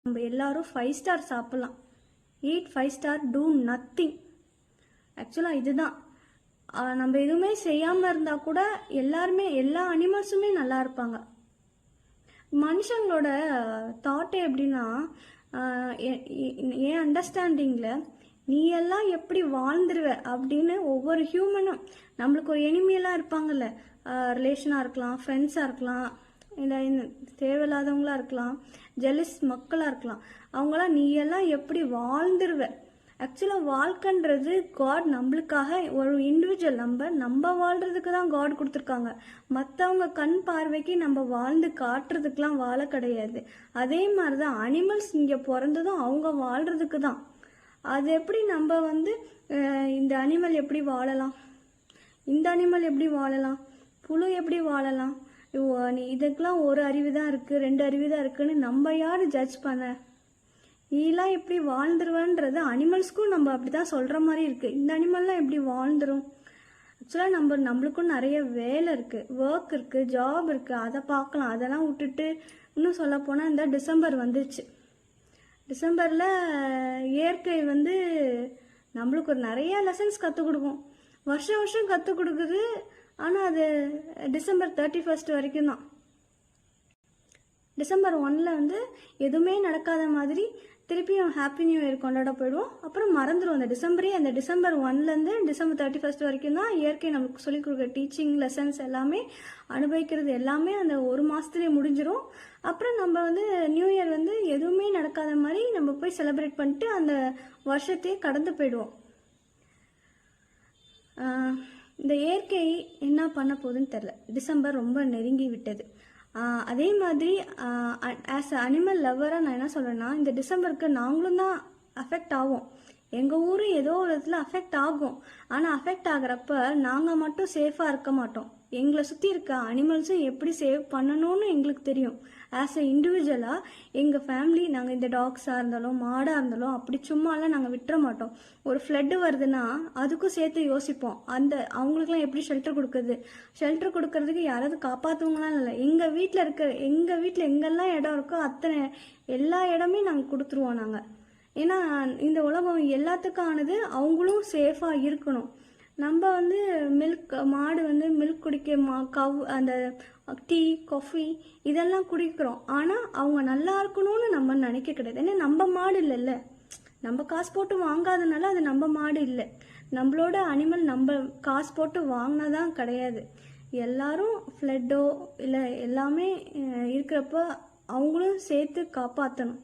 நம்ம எல்லாரும் 5 ஸ்டார் சாப்பிடலாம். Eat 5 star, two nothing. ஆக்சுவலாக இதுதான். நம்ம எதுவுமே செய்யாமல் இருந்தால் கூட எல்லாருமே எல்லா அனிமல்ஸுமே நல்லா இருப்பாங்க. மனுஷங்களோட தாட்டே எப்படின்னா, என் அண்டர்ஸ்டாண்டிங்கில் நீ எல்லாம் எப்படி வாழ்ந்துருவ அப்படின்னு ஒவ்வொரு ஹியூமனும், நம்மளுக்கு ஒரு எனிமியெல்லாம் இருப்பாங்கல்ல, ரிலேஷனாக இருக்கலாம், ஃப்ரெண்ட்ஸாக இருக்கலாம், இல்லை தேவையில்லாதவங்களா இருக்கலாம், ஜெலஸ் மக்களாக இருக்கலாம், அவங்களாம் நீ எல்லாம் எப்படி வாழ்ந்துருவ. ஆக்சுவலாக வாழ்க்கைன்றது காட் நம்மளுக்காக ஒரு இண்டிவிஜுவல் நம்ம வாழ்கிறதுக்கு தான் காட் கொடுத்துருக்காங்க. மற்றவங்க கண் பார்வைக்கு நம்ம வாழ்ந்து காட்டுறதுக்கெலாம் வாழ கிடையாது. அதே மாதிரி தான் அனிமல்ஸ் இங்கே பிறந்ததும் அவங்க வாழ்கிறதுக்கு தான். அது எப்படி நம்ம இந்த அனிமல் எப்படி வாழலாம், இந்த அனிமல் எப்படி வாழலாம், புழு எப்படி வாழலாம், இதுக்கெல்லாம் ஒரு அறிவு தான் இருக்குது, 2 அறிவு தான் இருக்குன்னு நம்ம யார் ஜட்ஜ் பண்ண? நீலாம் எப்படி வாழ்ந்துருவேன்றது அனிமல்ஸ்க்கும் நம்ம அப்படி தான் சொல்கிற மாதிரி இருக்குது. இந்த அனிமல்லாம் எப்படி வாழ்ந்துரும்? ஆக்சுவலாக நம்மளுக்கும் நிறைய வேலை இருக்குது, ஒர்க் இருக்குது, ஜாப் இருக்குது, அதை பார்க்கலாம். அதெல்லாம் விட்டுட்டு இன்னும் சொல்ல போனால் இந்த டிசம்பர் வந்துச்சு. டிசம்பரில் இயற்கை நம்மளுக்கு ஒரு நிறைய லெசன்ஸ் கற்றுக் கொடுக்கும். வருஷம் கற்றுக் கொடுக்குது. ஆனால் அது டிசம்பர் 31 வரைக்கும் தான். டிசம்பர் 1 எதுவுமே நடக்காத மாதிரி திருப்பியும் ஹாப்பி நியூ இயர் கொண்டாட போயிடுவோம். அப்புறம் மறந்துடும் அந்த டிசம்பரே. அந்த டிசம்பர் 1 டிசம்பர் 31 வரைக்கும் தான் இயற்கை நமக்கு சொல்லிக் கொடுக்குற டீச்சிங் லெசன்ஸ் எல்லாமே, அனுபவிக்கிறது எல்லாமே அந்த ஒரு மாதத்துலேயே முடிஞ்சிடும். அப்புறம் நம்ம நியூ இயர் எதுவுமே நடக்காத மாதிரி நம்ம போய் செலிப்ரேட் பண்ணிட்டு அந்த வருஷத்தையே கடந்து போயிடுவோம். இந்த இயற்கை என்ன பண்ண போகுதுன்னு தெரில. டிசம்பர் ரொம்ப நெருங்கி விட்டது. அதே மாதிரி ஆஸ் அ அனிமல் லவ்வராக நான் என்ன சொல்கிறேன்னா, இந்த டிசம்பருக்கு நாங்களும் தான் அஃபெக்ட் ஆகும். எங்கள் ஊர் ஏதோ ஒரு இடத்துல அஃபெக்ட் ஆகும். ஆனால் அஃபெக்ட் ஆகிறப்ப நாங்கள் மட்டும் சேஃபாக இருக்க மாட்டோம். எங்களை சுற்றி இருக்க அனிமல்ஸும் எப்படி சேவ் பண்ணணும்னு எங்களுக்கு தெரியும். ஆஸ் எ இண்டிவிஜுவலாக எங்கள் ஃபேமிலி, நாங்கள் இந்த டாக்ஸாக இருந்தாலும் மாடாக இருந்தாலும் அப்படி சும்மாலாம் நாங்கள் விட்டுற மாட்டோம். ஒரு ஃப்ளட்டு வருதுன்னா அதுக்கும் சேர்த்து யோசிப்போம். அவங்களுக்குலாம் எப்படி ஷெல்டர் கொடுக்குறது, ஷெல்டர் கொடுக்கறதுக்கு யாராவது காப்பாற்றுவங்களாம் இல்லை. எங்கள் வீட்டில் எங்கெல்லாம் இடம் இருக்கோ அத்தனை எல்லா இடமே நாங்கள் கொடுத்துருவோம். நாங்கள் ஏன்னா இந்த உலகம் எல்லாத்துக்கும் ஆனது, அவங்களும் சேஃபாக இருக்கணும். நம்ம மில்க் மாடு மில்க் குடிக்க கவ் அந்த டீ காஃபி இதெல்லாம் குடிக்கிறோம். ஆனால் அவங்க நல்லா இருக்கணும்னு நம்ம நினைக்க கிடையாது. ஏன்னா நம்ம மாடு இல்லைல்ல, நம்ம காசு போட்டு வாங்காதனால அது நம்ம மாடு இல்லை. நம்மளோட அனிமல் நம்ம காசு போட்டு வாங்கினதான் கிடையாது. எல்லாரும் ஃப்ளட்டோ இல்லை எல்லாமே இருக்கிறப்ப அவங்களும் சேர்த்து காப்பாற்றணும்.